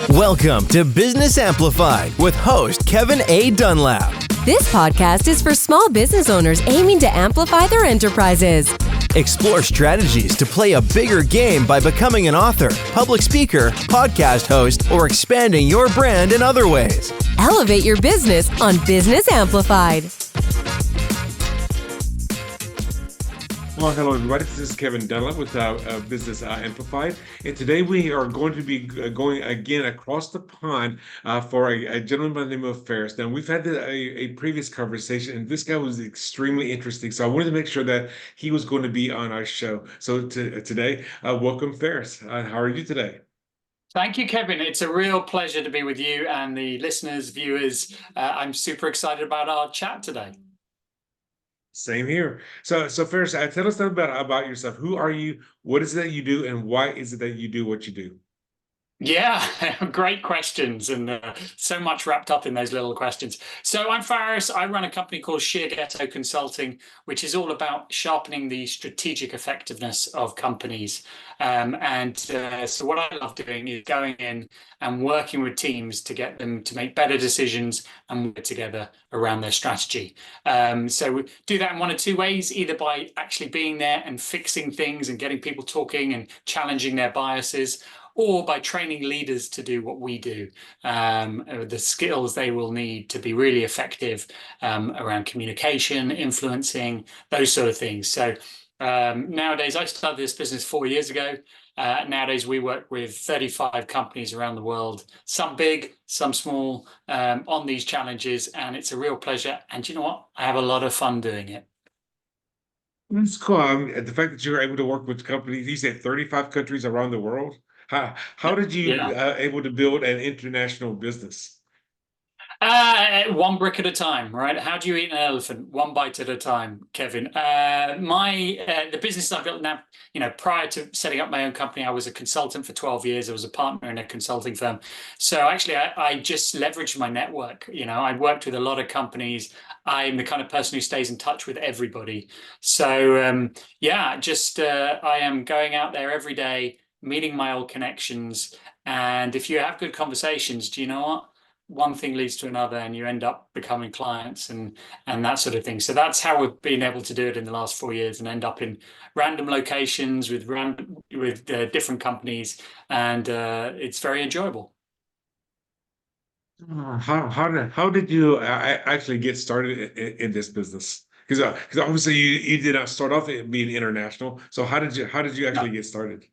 Welcome to Business Amplified with host Kevin A. Dunlap. This podcast is for small business owners aiming to amplify their enterprises. Explore strategies to play a bigger game by becoming an author, public speaker, podcast host, or expanding your brand in other ways. Elevate your business on Business Amplified. Well, hello everybody. This is Kevin Dunlap with Business Amplified, and today we are going to be going again across the pond for a gentleman by the name of Faris. Now, we've had a previous conversation, and this guy was extremely interesting, so I wanted to make sure that he was going to be on our show. So today, welcome, Faris. How are you today? Thank you, Kevin. It's a real pleasure to be with you and the listeners, viewers. I'm super excited about our chat today. Same here. So Faris, tell us about yourself. Who are you? What is it that you do? And why is it that you do what you do? Yeah, great questions, and so much wrapped up in those little questions. So I'm Faris. I run a company called Sheer Ghetto Consulting, which is all about sharpening the strategic effectiveness of companies. So what I love doing is going in and working with teams to get them to make better decisions and work together around their strategy. So we do that in one of two ways, either by actually being there and fixing things and getting people talking and challenging their biases, or by training leaders to do what we do, the skills they will need to be really effective around communication, influencing, those sort of things. So nowadays, I started this business 4 years ago. Nowadays, we work with 35 companies around the world, some big, some small, on these challenges, and it's a real pleasure. And you know what? I have a lot of fun doing it. That's cool. The fact that you're able to work with companies, you said 35 countries around the world. How did you able to build an international business? One brick at a time, right? How do you eat an elephant? One bite at a time, Kevin. The business I've built now, prior to setting up my own company, I was a consultant for 12 years. I was a partner in a consulting firm. So actually, I just leveraged my network. I worked with a lot of companies. I'm the kind of person who stays in touch with everybody. So I am going out there every day, meeting my old connections. And if you have good conversations, do you know what? One thing leads to another, and you end up becoming clients and that sort of thing. So that's how we've been able to do it in the last 4 years, and end up in random locations with different companies, and it's very enjoyable. How did you actually get started in this business? Because obviously you did not start off being international. So how did you actually get started?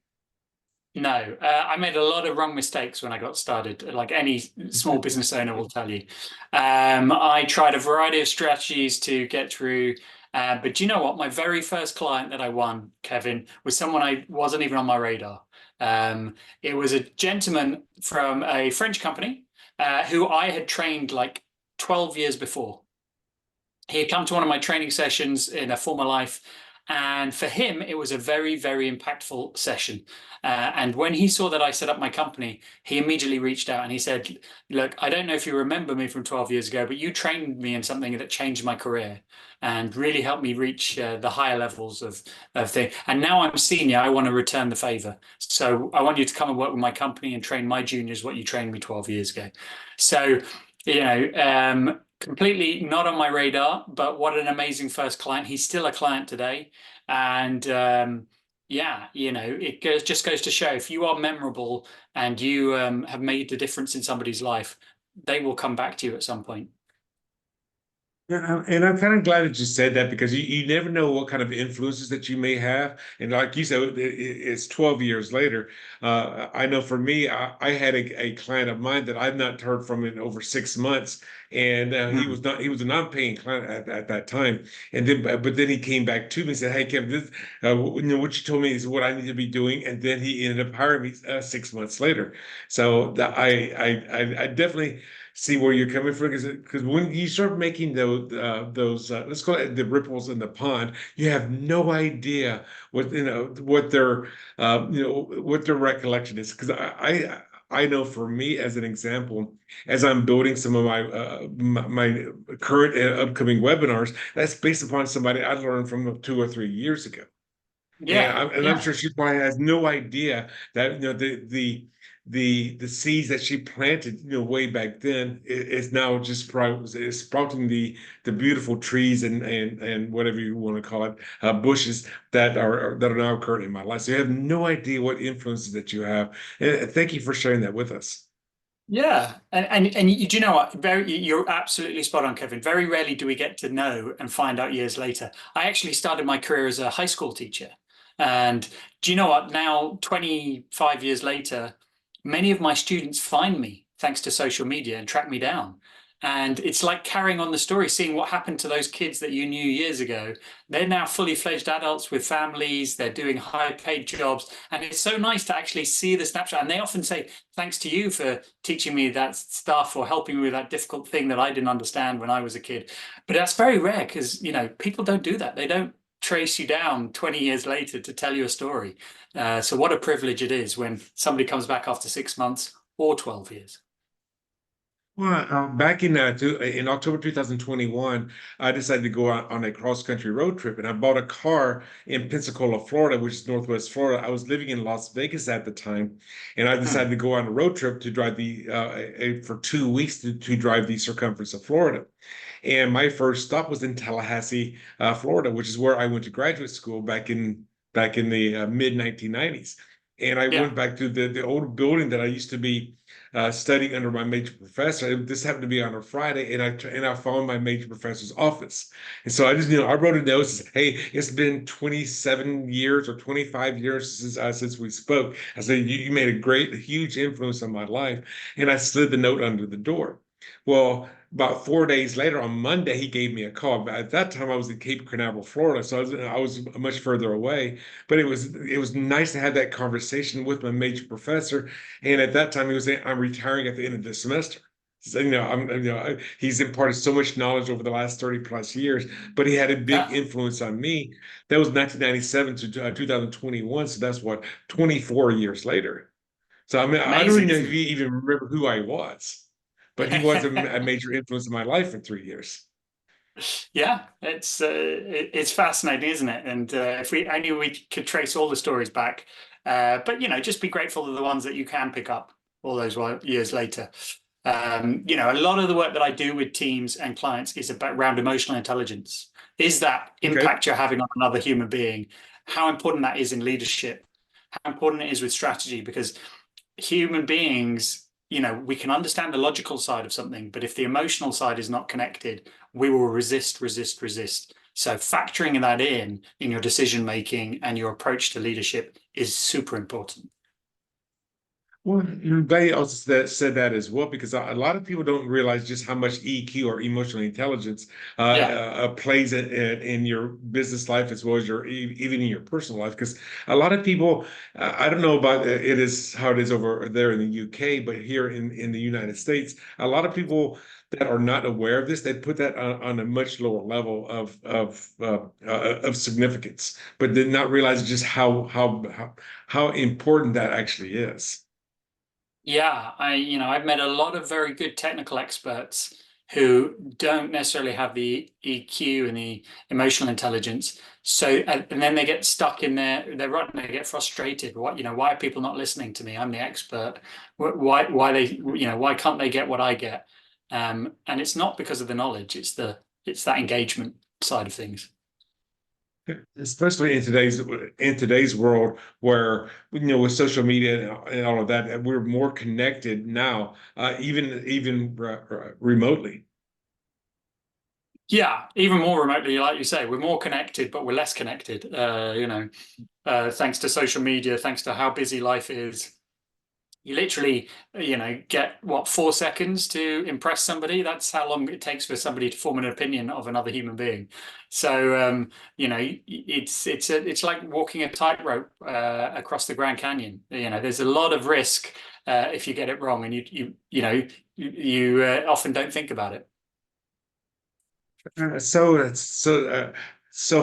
No, I made a lot of wrong mistakes when I got started, like any small business owner will tell you. I tried a variety of strategies to get through, but do you know what? My very first client that I won, Kevin, was someone I wasn't even on my radar. It was a gentleman from a French company who I had trained like 12 years before. He had come to one of my training sessions in a former life, and for him, it was a very, very impactful session. And when he saw that I set up my company, he immediately reached out and he said, look, I don't know if you remember me from 12 years ago, but you trained me in something that changed my career and really helped me reach the higher levels of things. And now I'm senior, I want to return the favor. So I want you to come and work with my company and train my juniors what you trained me 12 years ago. So, completely not on my radar, but what an amazing first client. He's still a client today. And it just goes to show, if you are memorable and you have made a difference in somebody's life, they will come back to you at some point. Yeah, and I'm kind of glad that you said that, because you never know what kind of influences that you may have. And like you said, it's 12 years later. I know for me, I had a client of mine that I've not heard from in over 6 months. And he was a non-paying client at that time. And but then he came back to me and said, hey, Kevin, this, what you told me is what I need to be doing. And then he ended up hiring me 6 months later. So I definitely see where you're coming from, because when you start making those let's call it the ripples in the pond, you have no idea what their what their recollection is. Because I know for me, as an example, as I'm building some of my current and upcoming webinars, that's based upon somebody I learned from 2 or 3 years ago. Yeah, And I'm yeah. sure she probably has no idea that the seeds that she planted way back then is now just is sprouting the beautiful trees and whatever you want to call it, bushes that are now occurring in my life. So you have no idea what influences that you have. And thank you for sharing that with us. Yeah, and do you know what? You're absolutely spot on, Kevin. Very rarely do we get to know and find out years later. I actually started my career as a high school teacher, and do you know what? Now, 25 years later, many of my students find me thanks to social media and track me down. And it's like carrying on the story, seeing what happened to those kids that you knew years ago. They're now fully fledged adults with families. They're doing high paid jobs, and it's so nice to actually see the snapshot. And they often say, thanks to you for teaching me that stuff or helping me with that difficult thing that I didn't understand when I was a kid. But that's very rare because, people don't do that. They don't trace you down 20 years later to tell you a story. So what a privilege it is when somebody comes back after 6 months or 12 years. Well, back in October 2021, I decided to go out on a cross-country road trip, and I bought a car in Pensacola, Florida, which is Northwest Florida. I was living in Las Vegas at the time, and I decided to go on a road trip to drive for 2 weeks to drive the circumference of Florida. And my first stop was in Tallahassee, Florida, which is where I went to graduate school back in the mid 1990s. And I Yeah. went back to the old building that I used to be studying under my major professor. This happened to be on a Friday, and I found my major professor's office. And so I just, I wrote a note, says, "Hey, it's been 27 years or 25 years since we spoke." I said, "You made a huge influence on my life," and I slid the note under the door. Well, about 4 days later, on Monday, he gave me a call. But at that time, I was in Cape Canaveral, Florida, so I was much further away. But it was nice to have that conversation with my major professor. And at that time, he was saying, "I'm retiring at the end of this semester." So, he's imparted so much knowledge over the last 30 plus years, but he had a big Yeah. influence on me. That was 1997 to 2021. So that's what, 24 years later. So I mean, I don't even Amazing, know isn't if he even remember who I was, but he was a it? major influence in my life for 3 years. Yeah, it's fascinating, isn't it? And if we could trace all the stories back, but just be grateful for the ones that you can pick up all those years later. A lot of the work that I do with teams and clients is about around emotional intelligence. Is that Okay. impact you're having on another human being? How important that is in leadership? How important it is with strategy? Because human beings, we can understand the logical side of something, but if the emotional side is not connected, we will resist, resist, resist. So factoring that in your decision making and your approach to leadership is super important. Well, they also said that as well, because a lot of people don't realize just how much EQ or emotional intelligence Yeah. plays in your business life as well as even in your personal life. Because a lot of people, I don't know about it is how it is over there in the UK, but here in the United States, a lot of people that are not aware of this, they put that on a much lower level of significance, but did not realize just how important that actually is. Yeah, I've met a lot of very good technical experts who don't necessarily have the EQ and the emotional intelligence. So, and then they get stuck in their rut and they get frustrated. Why are people not listening to me? I'm the expert. Why can't they get what I get? And it's not because of the knowledge. It's that engagement side of things. Especially in today's world where with social media and all of that, we're more connected now, even remotely. Yeah, even more remotely, like you say, we're more connected, but we're less connected. Thanks to social media, thanks to how busy life is. You literally, get 4 seconds to impress somebody. That's how long it takes for somebody to form an opinion of another human being. So, it's like walking a tightrope across the Grand Canyon. There's a lot of risk if you get it wrong, and you often don't think about it. So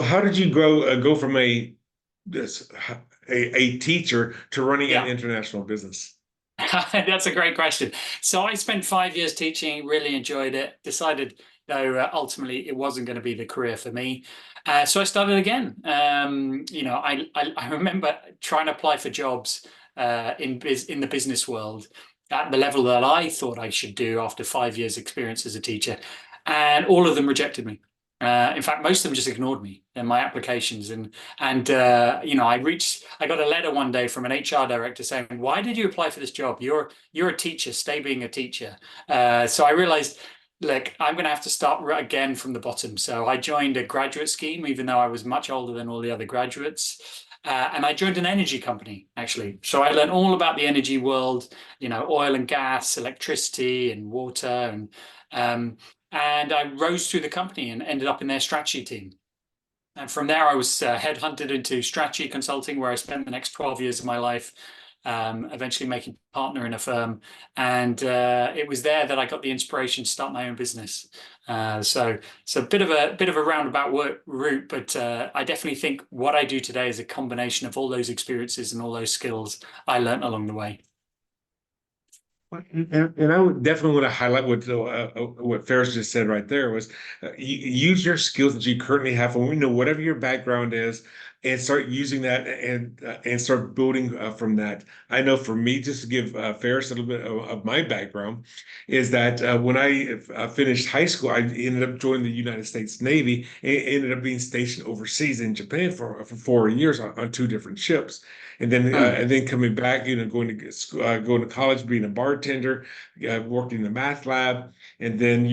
how did you go from this a teacher to running an Yeah. international business? That's a great question. So I spent 5 years teaching, really enjoyed it, decided, though ultimately it wasn't going to be the career for me. So I started again. I remember trying to apply for jobs in the business world at the level that I thought I should do after 5 years experience as a teacher, and all of them rejected me. In fact, most of them just ignored me in my applications, I got a letter one day from an HR director saying, "Why did you apply for this job? You're a teacher. Stay being a teacher." So I realized, look, I'm going to have to start again from the bottom. So I joined a graduate scheme, even though I was much older than all the other graduates. And I joined an energy company, actually. So I learned all about the energy world, oil and gas, electricity and water. And I rose through the company and ended up in their strategy team. And from there, I was headhunted into strategy consulting, where I spent the next 12 years of my life, eventually making partner in a firm. And it was there that I got the inspiration to start my own business. So a bit of a roundabout route, but I definitely think what I do today is a combination of all those experiences and all those skills I learned along the way. And I would definitely want to highlight what Faris just said right there was use your skills that you currently have, and whatever your background is, and start using that and start building from that. I know for me, just to give Faris a little bit of my background, is that when I finished high school, I ended up joining the United States Navy and ended up being stationed overseas in Japan for 4 years on two different ships. And then coming back, going to college, being a bartender, working in the math lab, and then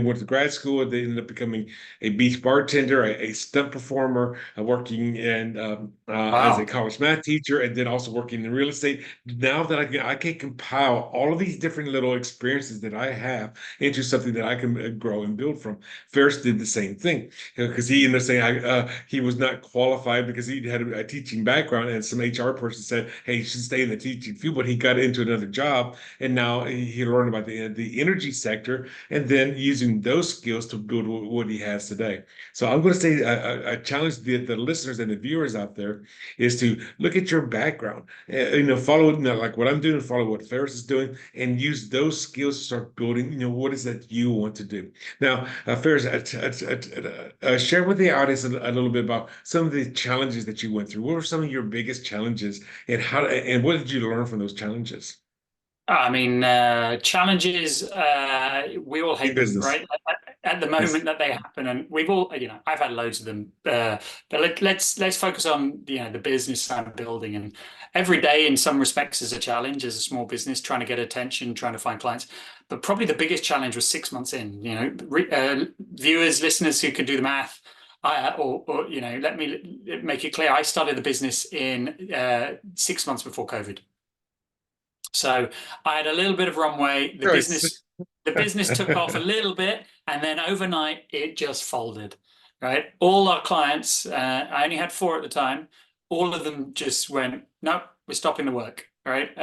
went to grad school. And then ended up becoming a beach bartender, a stunt performer, working as a Wow. college math teacher, and then also working in real estate. Now that I can compile all of these different little experiences that I have into something that I can grow and build from. Ferris did the same thing because he ended up saying he was not qualified because he had a teaching background, and some HR person said, "Hey, you should stay in the teaching field." But he got into another job, and now he learned about the energy sector, and then using those skills to build what he has today. So I'm going to say I challenge the listeners and the viewers out there is to look at your background, follow like what I'm doing, follow what Ferris is doing, and use those skills to start building. What is that you want to do? Now, Ferris, share with the audience a little bit about some of the challenges that you went through. What were some of your biggest challenges, and what did you learn from those challenges? I mean, challenges, we all In hate them, business. right? At the Yes. moment that they happen, and we've all, I've had loads of them. But let's focus on, the business I'm building. And every day, in some respects, is a challenge as a small business, trying to get attention, trying to find clients. But probably the biggest challenge was 6 months in. Viewers, listeners who can do the math. Let me make it clear. I started the business in 6 months before COVID. So I had a little bit of runway. The Choice. business took off a little bit, and then overnight it just folded. Right, all our clients. I only had 4 at the time. All of them just went, "No, we're stopping the work." Right,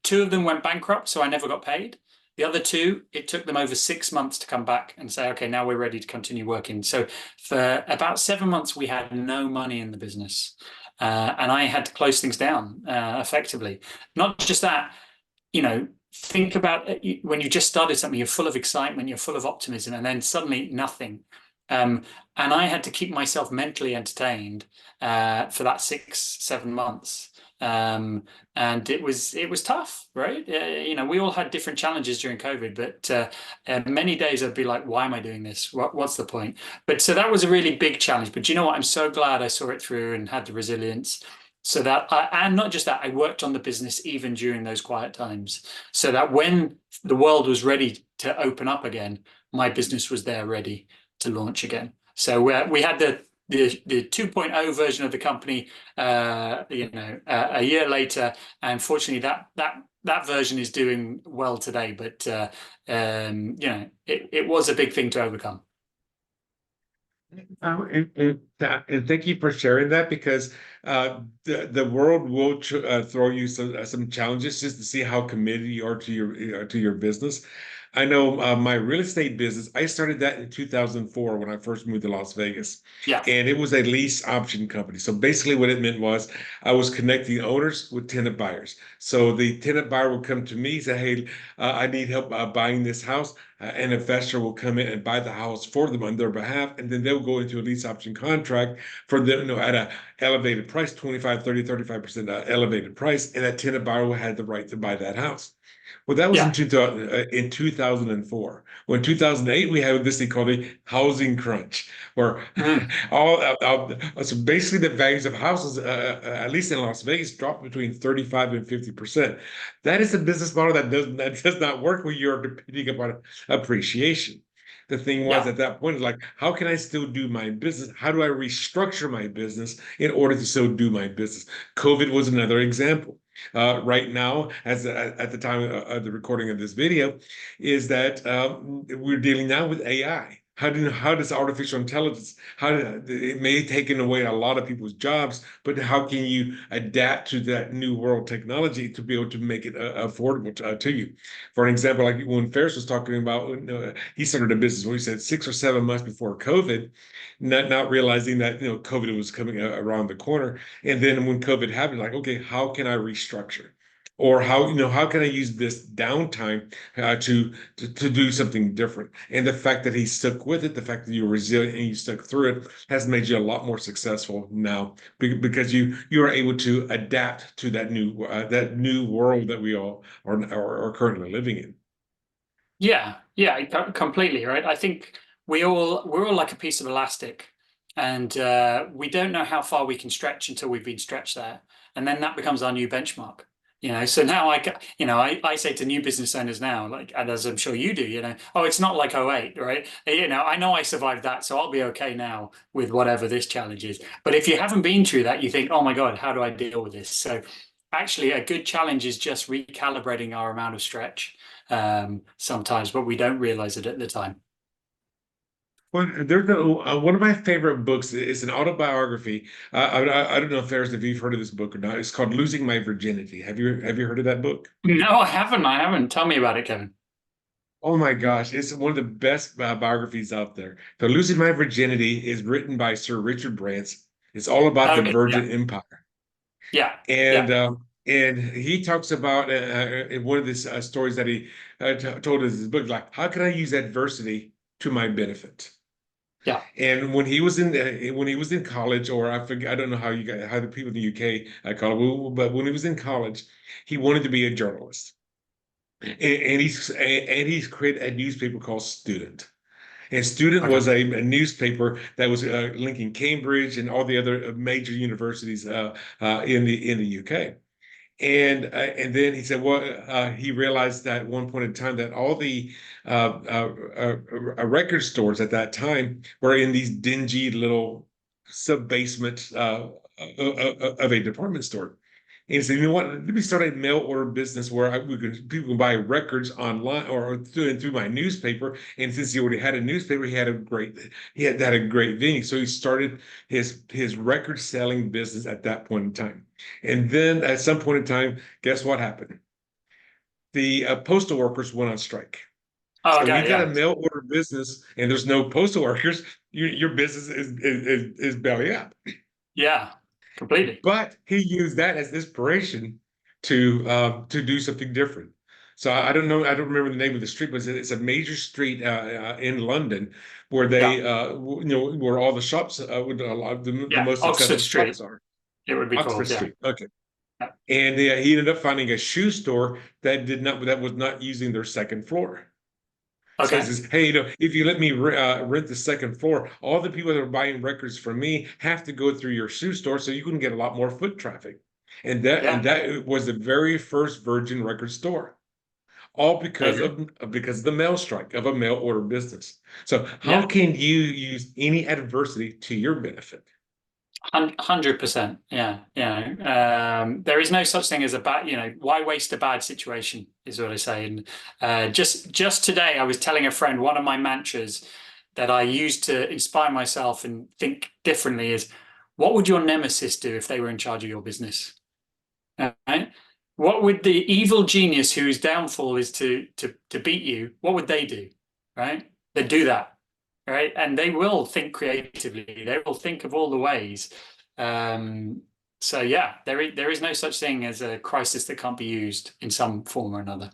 2 of them went bankrupt, so I never got paid. The other 2, it took them over 6 months to come back and say, "Okay, now we're ready to continue working." So for about 7 months, we had no money in the business. And I had to close things down effectively. Not just that, think about it, when you just started something, you're full of excitement, you're full of optimism, and then suddenly nothing. And I had to keep myself mentally entertained for that 6-7 months. And it was tough, right? We all had different challenges during COVID, but many days I'd be like, "Why am I doing this? What's the point?" But so that was a really big challenge. But you know what? I'm so glad I saw it through and had the resilience. So and not just that, I worked on the business even during those quiet times, so that when the world was ready to open up again, my business was there ready to launch again. So we had the 2.0 version of the company, a year later, and fortunately that version is doing well today. But it was a big thing to overcome. And thank you for sharing that because the world will throw you some challenges just to see how committed you are to your business. I know my real estate business, I started that in 2004 when I first moved to Las Vegas. Yeah. And it was a lease option company. So basically what it meant was I was connecting owners with tenant buyers. So the tenant buyer would come to me and say, "Hey, I need help buying this house." an investor will come in and buy the house for them on their behalf, and then they'll go into a lease option contract for them, at a elevated price, 25, 30, 35% elevated price, and that tenant buyer will have the right to buy that house. Well, that was Yeah. in 2004. Well, in 2008, we had this thing called a housing crunch, where Mm. so basically the values of houses, at least in Las Vegas, dropped between 35 and 50%. That is a business model that does not work when you're depending upon appreciation. The thing was Yeah. at that point, like, how can I still do my business? How do I restructure my business in order to still do my business? COVID was another example. Right now, as at the time of the recording of this video, is that we're dealing now with AI. How does artificial intelligence, it may have taken away a lot of people's jobs, but how can you adapt to that new world technology to be able to make it affordable to you? For an example, like when Faris was talking about, he started a business when he said 6 or 7 months before COVID, not realizing that COVID was coming around the corner. And then when COVID happened, like, okay, how can I restructure? Or how can I use this downtime to do something different? And the fact that he stuck with it, the fact that you're resilient and you stuck through it, has made you a lot more successful now because you are able to adapt to that new world that we all are currently living in. Yeah, yeah, completely, right? I think we're all like a piece of elastic, and we don't know how far we can stretch until we've been stretched there, and then that becomes our new benchmark. So now I say to new business owners now, like, and as I'm sure you do, oh, it's not like '08, right? I know I survived that, so I'll be okay now with whatever this challenge is. But if you haven't been through that, you think, oh my God, how do I deal with this? So actually, a good challenge is just recalibrating our amount of stretch sometimes, but we don't realize it at the time. Well, there's one of my favorite books is an autobiography. I don't know if you've heard of this book or not. It's called "Losing My Virginity." Have you heard of that book? No, I haven't. I haven't. Tell me about it, Kevin. Oh my gosh, it's one of the best biographies out there. So, "Losing My Virginity" is written by Sir Richard Branson. It's all about the Okay. Virgin Yeah. Empire, Yeah. and Yeah. he talks about in one of the stories that he told us in his book, like, how can I use adversity to my benefit? Yeah. And when he was in college, or I forget, I don't know how the people in the UK call it, but when he was in college, he wanted to be a journalist, and he's created a newspaper called Student. And Student Okay. was a newspaper that was linking Cambridge and all the other major universities in the UK. And then he said, well, he realized that at one point in time that all the record stores at that time were in these dingy little sub basement of a department store. And he said, you know what? Let me start a mail order business where people can buy records online or through my newspaper. And since he already had a newspaper, he had a great venue. So he started his record selling business at that point in time. And then at some point in time, guess what happened? The postal workers went on strike. Oh, So when okay. you got a Yeah. mail order business and there's no postal workers, your business is belly up. Yeah. Completely. But he used that as inspiration to do something different. So I don't know, I don't remember the name of the street, but it's a major street in London where Yeah. where all the shops with a lot of the Yeah. most Oxford successful Street, shops are. it would be Oxford called. Yeah. Street. Okay. Yeah. And he ended up finding a shoe store that was not using their second floor. So he Okay. says, hey, if you let me rent the second floor, all the people that are buying records from me have to go through your shoe store, so you can get a lot more foot traffic. And Yeah. that was the very first Virgin record store, all There because you go. of the mail strike of a mail order business. So how Yeah. can you use any adversity to your benefit? 100%. Yeah. There is no such thing as a bad, why waste a bad situation is what I say. And just today, I was telling a friend one of my mantras that I use to inspire myself and think differently is, what would your nemesis do if they were in charge of your business? Right? What would the evil genius whose downfall is to beat you, what would they do? Right? They'd do that. Right. And they will think creatively. They will think of all the ways. So yeah, there is no such thing as a crisis that can't be used in some form or another.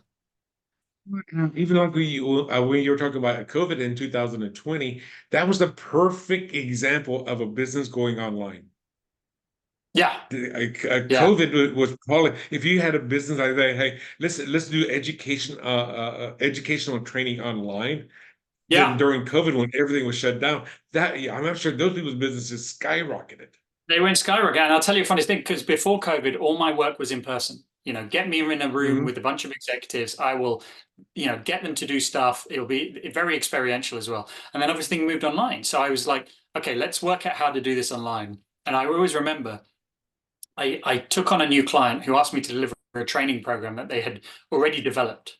Even like when you were talking about COVID in 2020, that was the perfect example of a business going online. Yeah, yeah, COVID was probably, if you had a business like that, hey, let's do educational training online. Then yeah. during COVID, when everything was shut down, that yeah, I'm not sure those people's businesses skyrocketed. They went skyrocket. And I'll tell you a funny thing, because before COVID, all my work was in person. Get me in a room Hmm. with a bunch of executives. I will, get them to do stuff. It'll be very experiential as well. And then everything moved online. So I was like, okay, let's work out how to do this online. And I always remember I took on a new client who asked me to deliver a training program that they had already developed.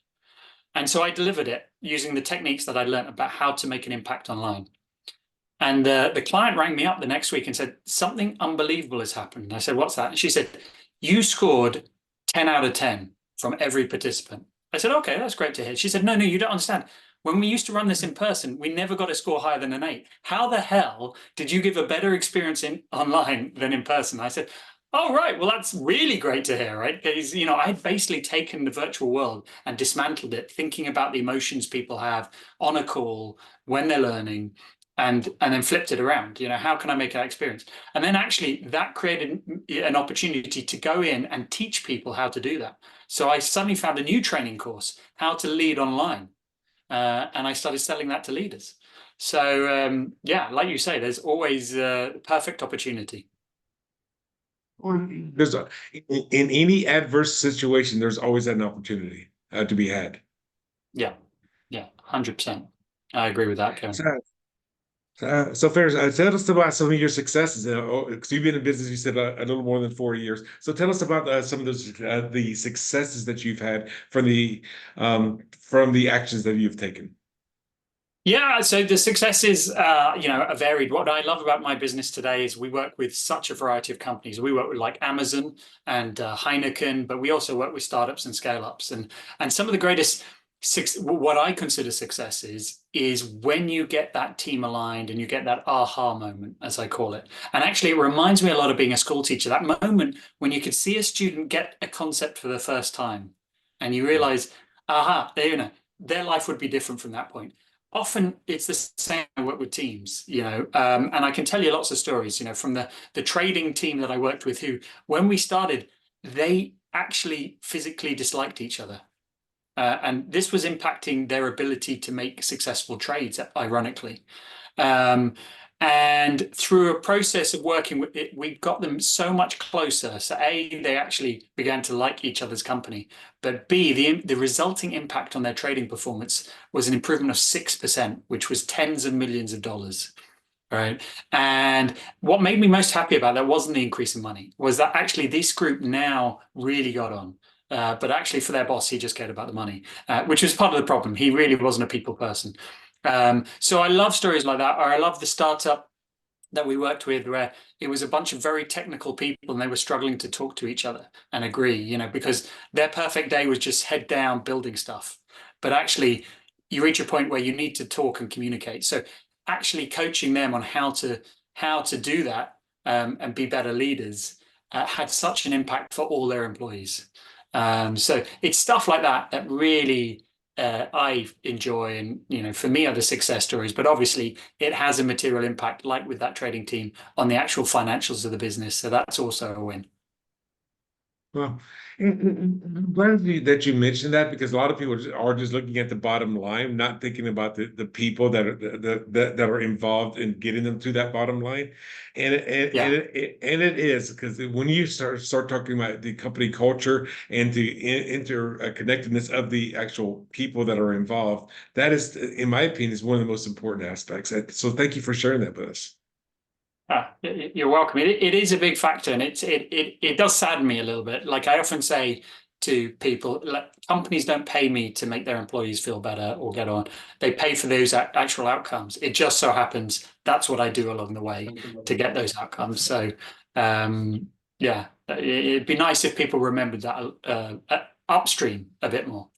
And so I delivered it using the techniques that I learned about how to make an impact online. And the client rang me up the next week and said, something unbelievable has happened. And I said, what's that? And she said, you scored 10 out of 10 from every participant. I said, okay, that's great to hear. She said, no, you don't understand. When we used to run this in person, we never got a score higher than an 8. How the hell did you give a better experience in online than in person? I said, oh, right. Well, that's really great to hear, right? Because, I'd basically taken the virtual world and dismantled it, thinking about the emotions people have on a call when they're learning, and then flipped it around. How can I make that experience? And then actually that created an opportunity to go in and teach people how to do that. So I suddenly found a new training course, how to lead online. And I started selling that to leaders. So yeah, like you say, there's always a perfect opportunity. There's in any adverse situation, there's always an opportunity to be had. Yeah, yeah, 100%. I agree with that, So, Kevin. so Ferris, tell us about some of your successes. Because you've been in business, you said a little more than 40 years. So tell us about some of those the successes that you've had from the actions that you've taken. Yeah, so the successes, are varied. What I love about my business today is we work with such a variety of companies. We work with like Amazon and Heineken, but we also work with startups and scale-ups. And some of the greatest, what I consider successes is when you get that team aligned and you get that aha moment, as I call it. And actually, it reminds me a lot of being a school teacher. That moment when you could see a student get a concept for the first time, and you realize, aha, their life would be different from that point. Often it's the same. I work with teams, and I can tell you lots of stories, from the trading team that I worked with, who, when we started, they actually physically disliked each other. And this was impacting their ability to make successful trades, ironically. Um, and through a process of working with it, we got them so much closer. So A, they actually began to like each other's company, but B, the resulting impact on their trading performance was an improvement of 6%, which was tens of millions of dollars. Right. And what made me most happy about that wasn't the increase in money, was that actually this group now really got on. But actually, for their boss, he just cared about the money, which was part of the problem. He really wasn't a people person. So I love stories like that. Or I love the startup that we worked with where it was a bunch of very technical people and they were struggling to talk to each other and agree, because their perfect day was just head down building stuff. But actually, you reach a point where you need to talk and communicate. So actually coaching them on how to do that, and be better leaders, had such an impact for all their employees. So it's stuff like that that really I enjoy, and for me are the success stories. But obviously, it has a material impact, like with that trading team, on the actual financials of the business. So that's also a win. Well, I'm glad that you mentioned that because a lot of people are just looking at the bottom line, not thinking about the people that are involved in getting them to that bottom line, Yeah. and it is because when you start talking about the company culture and the interconnectedness of the actual people that are involved, that is, in my opinion, is one of the most important aspects. So thank you for sharing that with us. You're welcome. It is a big factor, and it does sadden me a little bit. Like I often say to people, like, companies don't pay me to make their employees feel better or get on. They pay for those actual outcomes. It just so happens that's what I do along the way to get those outcomes. So, yeah, it'd be nice if people remembered that upstream a bit more.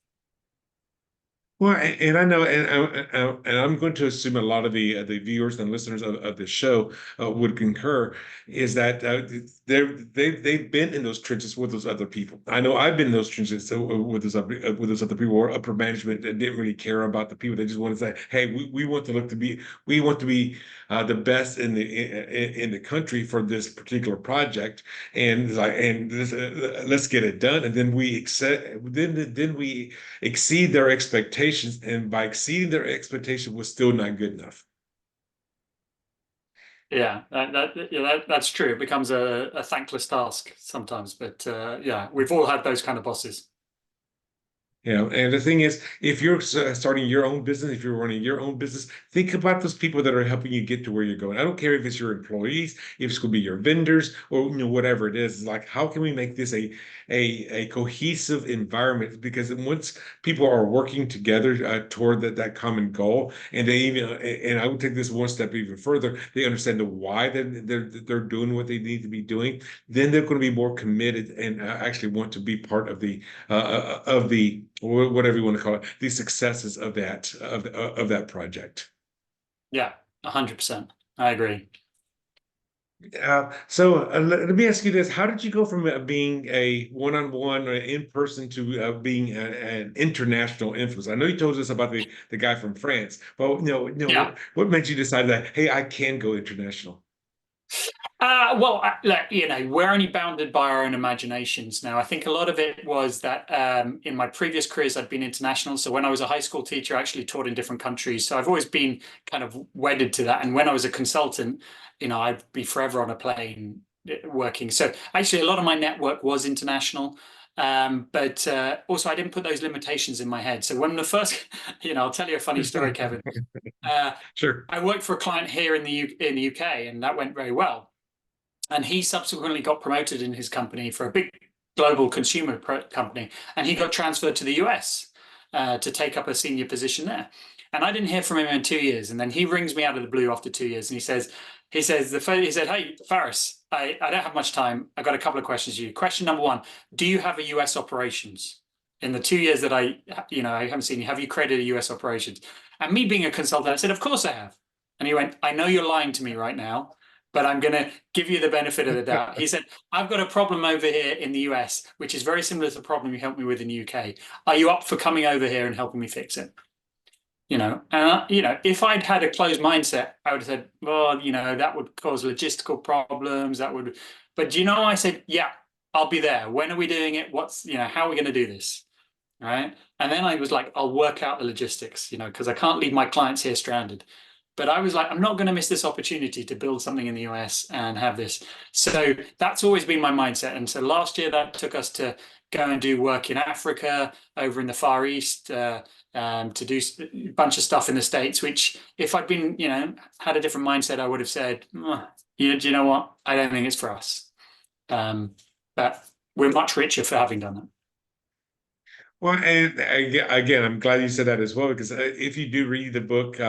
Well, and I know, and I'm going to assume a lot of the viewers and listeners of the show would concur, is that they've been in those trenches with those other people. I know I've been in those trenches with those other people, or upper management that didn't really care about the people. They just want to say, "Hey, we want to look to be, we want to be the best in the country for this particular project, and it's like, and this, let's get it done." And then we accept, then we exceed their expectations, and by exceeding their expectation was still not good enough. Yeah, that's true. It becomes a thankless task sometimes, but yeah, we've all had those kind of bosses. And the thing is, if you're starting your own business, if you're running your own business, think about those people that are helping you get to where you're going. I don't care if it's your employees, if it's going to be your vendors, or whatever it is. It's like, how can we make this a cohesive environment? Because once people are working together toward that common goal, and they even, and I would take this one step even further, they understand the why they're doing what they need to be doing. Then they're going to be more committed and actually want to be part of the whatever you want to call it, the successes of that project. Yeah, 100%. I agree. So let me ask you this: how did you go from being a one-on-one or in person to being an international influence? I know you told us about the guy from France, but Yeah. what made you decide that, hey, I can go international? Well, we're only bounded by our own imaginations now. I think a lot of it was that in my previous careers, I'd been international. So when I was a high school teacher, I actually taught in different countries. So I've always been kind of wedded to that. And when I was a consultant, I'd be forever on a plane working. So actually, a lot of my network was international. But also, I didn't put those limitations in my head. So when the first, I'll tell you a funny story, Kevin. Sure. I worked for a client here in the UK, and that went very well. And he subsequently got promoted in his company for a big global consumer company, and he got transferred to the US to take up a senior position there. And I didn't hear from him in 2 years, and then he rings me out of the blue after 2 years, and he said, "Hey, Faris, I don't have much time. I got a couple of questions for you. Question number one: do you have a US operations? In the 2 years that I haven't seen you, have you created a US operations?" And me being a consultant, I said, "Of course I have." And he went, "I know you're lying to me right now, but I'm going to give you the benefit of the doubt." He said, "I've got a problem over here in the US, which is very similar to the problem you helped me with in the UK. Are you up for coming over here and helping me fix it?" If I'd had a closed mindset, I would have said, "Well, that would cause logistical problems. But I said, "Yeah, I'll be there. When are we doing it? How are we going to do this?" Right. And then I was like, "I'll work out the logistics, because I can't leave my clients here stranded." But I was like, I'm not going to miss this opportunity to build something in the US and have this. So that's always been my mindset. And so last year that took us to go and do work in Africa, over in the Far East, to do a bunch of stuff in the States, which if I'd been, had a different mindset, I would have said, "Do you know what? I don't think it's for us." But we're much richer for having done that. Well, and again, I'm glad you said that as well, because if you do read the book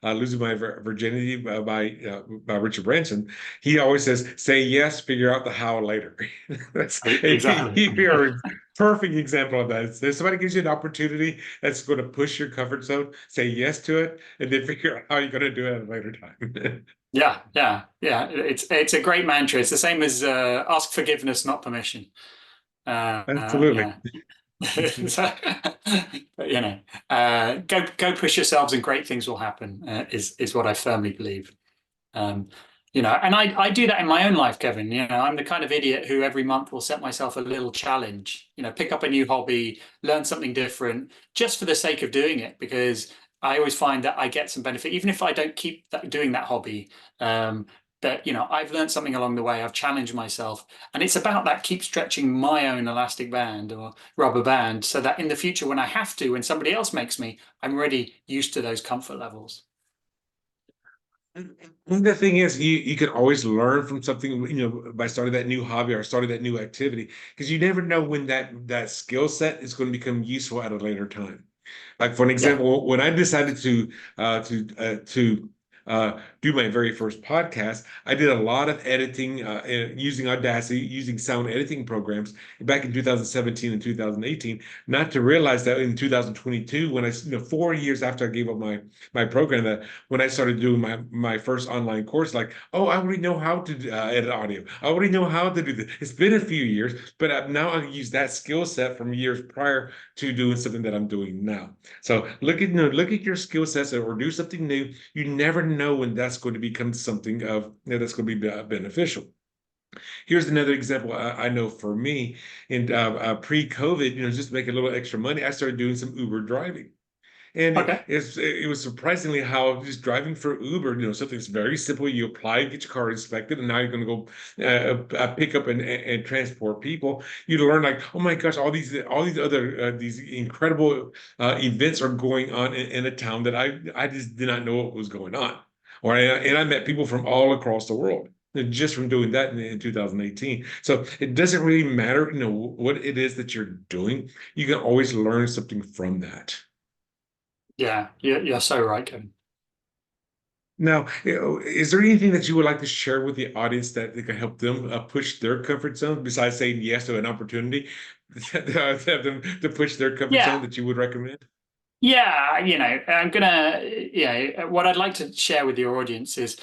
"Losing My Virginity" by Richard Branson, he always says, "Say yes, figure out the how later." Exactly. You're a perfect example of that. If somebody gives you an opportunity that's going to push your comfort zone, say yes to it, and then figure out how you're going to do it at a later time. Yeah. It's a great mantra. It's the same as ask forgiveness, not permission. Absolutely. Yeah. So, go push yourselves and great things will happen, is what I firmly believe. And I do that in my own life, Kevin. I'm the kind of idiot who every month will set myself a little challenge, pick up a new hobby, learn something different, just for the sake of doing it, because I always find that I get some benefit, even if I don't keep doing that hobby. But I've learned something along the way. I've challenged myself, and it's about that. Keep stretching my own elastic band or rubber band, so that in the future, when I have to, when somebody else makes me, I'm already used to those comfort levels. And the thing is, you can always learn from something, by starting that new hobby or starting that new activity, because you never know when that skill set is going to become useful at a later time. Like for an Yeah. example, when I decided to do my very first podcast, I did a lot of editing using Audacity, using sound editing programs back in 2017 and 2018. Not to realize that in 2022, when 4 years after I gave up my program, that when I started doing my first online course, like, oh, I already know how to edit audio. I already know how to do this. It's been a few years, but now I use that skill set from years prior to doing something that I'm doing now. So look at your skill sets or do something new. You never know when that's going to become something that's going to be beneficial. Here's another example I know for me in pre-COVID, just to make a little extra money, I started doing some Uber driving. And Okay. it was surprisingly how just driving for Uber, something that's very simple. You apply, get your car inspected, and now you're going to go pick up and transport people. You learn like, oh my gosh, all these other these incredible events are going on in a town that I just did not know what was going on. And I met people from all across the world just from doing that in 2018. So it doesn't really matter, what it is that you're doing. You can always learn something from that. Yeah, you're so right, Kevin. Now, is there anything that you would like to share with the audience that can help them push their comfort zone besides saying yes to an opportunity to have them to push their comfort zone that you would recommend? Yeah, I'm gonna, what I'd like to share with your audience is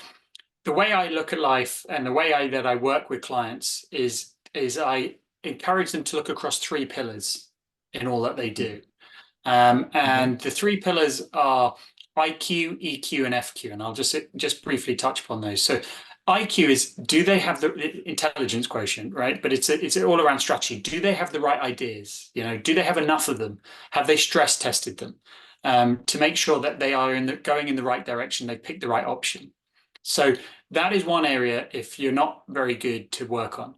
the way I look at life and the way that I work with clients is I encourage them to look across three pillars in all that they do. And the three pillars are IQ, EQ, and FQ. And I'll just briefly touch upon those. So IQ is, do they have the intelligence quotient, right? But it's all around strategy. Do they have the right ideas? Do they have enough of them? Have they stress tested them to make sure that they are going in the right direction? They pick the right option. So that is one area if you're not very good to work on.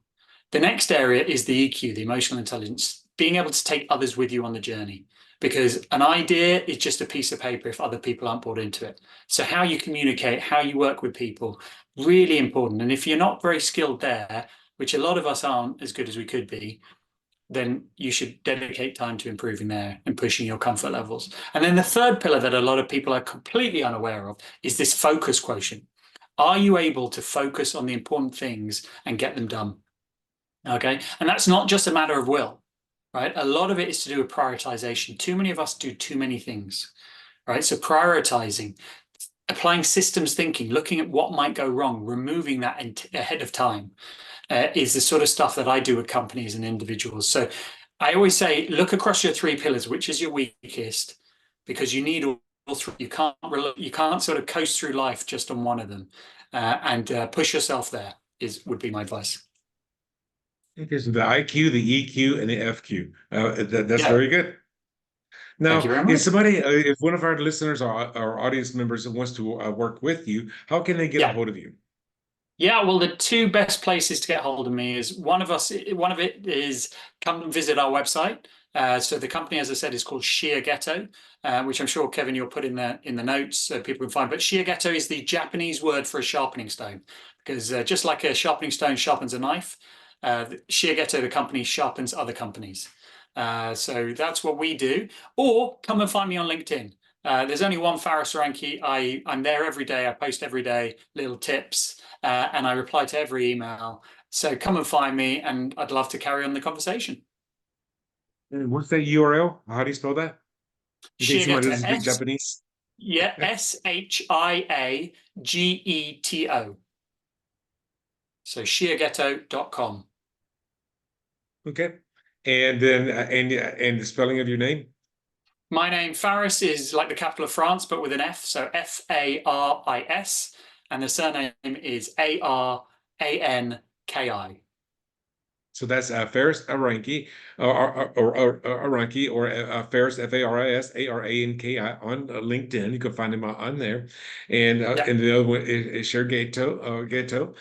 The next area is the EQ, the emotional intelligence, being able to take others with you on the journey. Because an idea is just a piece of paper if other people aren't bought into it. So how you communicate, how you work with people, really important. And if you're not very skilled there, which a lot of us aren't as good as we could be, then you should dedicate time to improving there and pushing your comfort levels. And then the third pillar that a lot of people are completely unaware of is this focus quotient. Are you able to focus on the important things and get them done? Okay. And that's not just a matter of will. Right? A lot of it is to do with prioritization. Too many of us do too many things, right? So prioritizing, applying systems thinking, looking at what might go wrong, removing that ahead of time is the sort of stuff that I do with companies and individuals. So I always say, look across your three pillars, which is your weakest, because you need all three. You can't sort of coast through life just on one of them, and push yourself there would be my advice. Okay, so the IQ, the EQ, and the FQ. That's very good. Now, if one of our listeners or our audience members wants to work with you, how can they get a hold of you? Yeah, well, the two best places to get hold of me is one of it is come and visit our website. So the company, as I said, is called Sheer Ghetto, which I'm sure, Kevin, you'll put in the notes so people can find. But Sheer Ghetto is the Japanese word for a sharpening stone, because just like a sharpening stone sharpens a knife, Sheer Ghetto, the company, sharpens other companies. So that's what we do. Or come and find me on LinkedIn. There's only one Faris Aranki. I'm there every day. I post every day little tips, and I reply to every email. So come and find me, and I'd love to carry on the conversation. And what's that URL? How do you spell that? In case somebody doesn't speak Japanese. Yeah, SHIAGETO. So sheerghetto.com. Okay. And then and the spelling of your name? My name, Faris, is like the capital of France, but with an F. So Faris. And the surname is Aranki. So that's Faris Aranki, or Aranki, or Faris Faris Aranki on LinkedIn. You can find him on there, and the other one is Sheer Ghetto.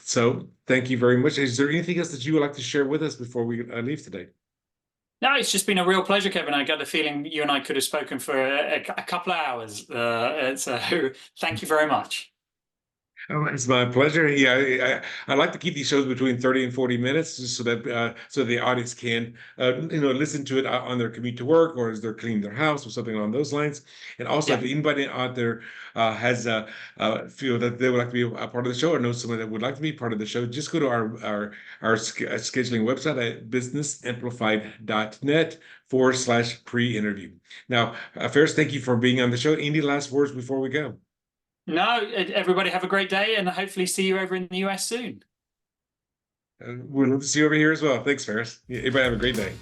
So thank you very much. Is there anything else that you would like to share with us before we leave today? No, it's just been a real pleasure, Kevin. I got the feeling you and I could have spoken for a couple of hours. So thank you very much. Oh, it's my pleasure. Yeah, I like to keep these shows between 30 and 40 minutes just so the audience can listen to it on their commute to work or as they're cleaning their house or something along those lines. And also, if Yeah. anybody out there has feel that they would like to be a part of the show or know someone that would like to be part of the show, just go to our scheduling website at businessamplified.net/pre-interview. Now, Ferris, thank you for being on the show. Any last words before we go? No, everybody have a great day and hopefully see you over in the US soon. We'd love to see you over here as well. Thanks, Ferris. Everybody have a great day.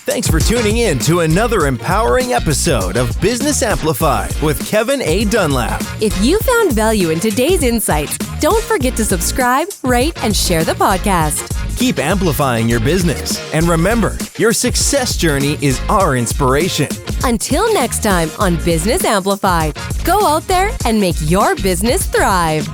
Thanks for tuning in to another empowering episode of Business Amplified with Kevin A. Dunlap. If you found value in today's insights, don't forget to subscribe, rate, and share the podcast. Keep amplifying your business. And remember, your success journey is our inspiration. Until next time on Business Amplified, go out there and make your business thrive.